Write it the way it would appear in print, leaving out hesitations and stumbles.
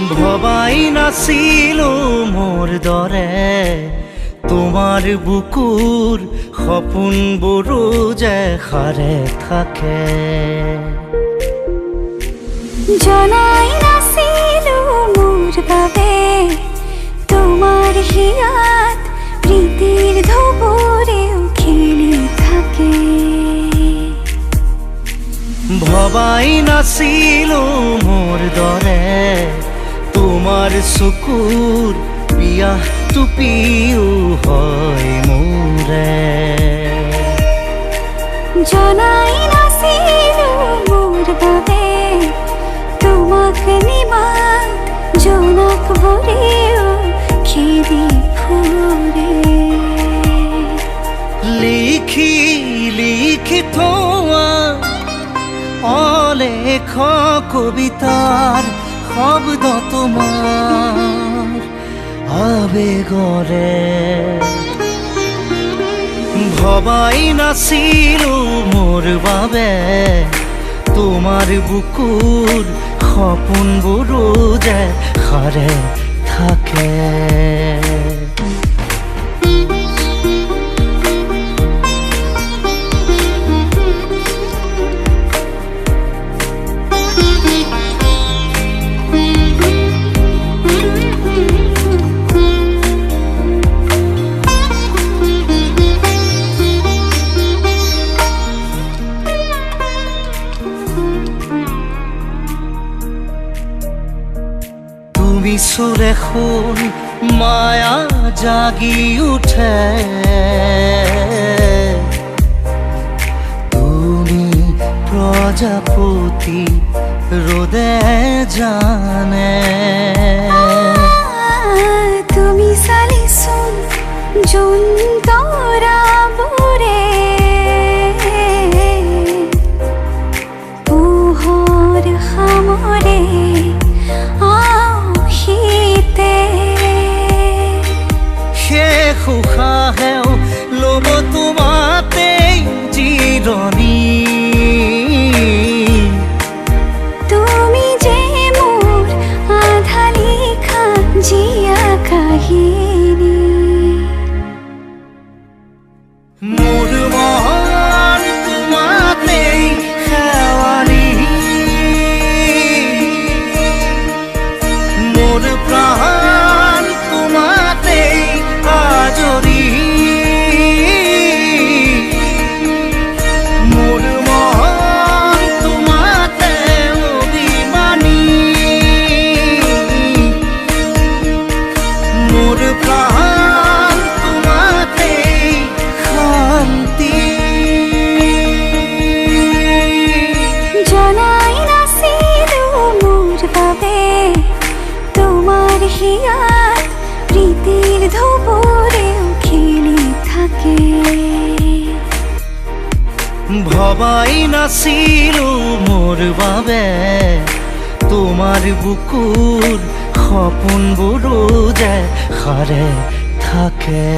ভবাই নাছিলো মোৰ দৰে তোমাৰ বুকুৰ সপোনবোৰো যে সাৰে থাকে। জনাই নাছিলো মোৰ বাবে তোমাৰ হিয়াত প্ৰীতিৰ ধুবুৰেও খেলি থাকে। ভবাই নাছিলো মোৰ দৰে তোমাৰ চকুৰ পিয়াহ টুপিও হয় মোৰে। জনাই নাছিলো মোৰ বাবে তোমাক নিমাত জোনাক ভৰেও খেদি ফুৰে। লিখি লিখি থোৱা অলেখ কবিতাৰ শব্দ তোমাৰ আবেগৰে। ভবাই নাছিলো মোৰ বাবে তোমাৰ বুকুৰ সপোনবোৰো যে সাৰে থাকে। তুমি সুৰে শুন মায়া জাগি উঠে, তুমি প্ৰজাপতি ৰোদে জানে। তুমি চালিচোন জোন তৰাবোৰে পোহৰ সামৰে উশাহেও ল'ব তোমাতেই জিৰণি। তুমি যে মোৰ আধা লিখা জীয়া কাহিনী। মোৰ মন তোমাতেই শেৱালি, মোৰ প্ৰাণ তোমাতেই আজৰি। মোৰ মন তোমাতে অভিমানী, মোৰ প্ৰাণ তোমাতেই শান্তি। জনাই নাছিলো মোৰ বাবে তোমাৰ হিয়াত প্ৰীতিৰ ধুবুৰেও খেলি থাকে। ভবাই নাছিলো মোৰ বাবে তোমাৰ বুকুৰ সপোনবোৰো যে সাৰে থাকে।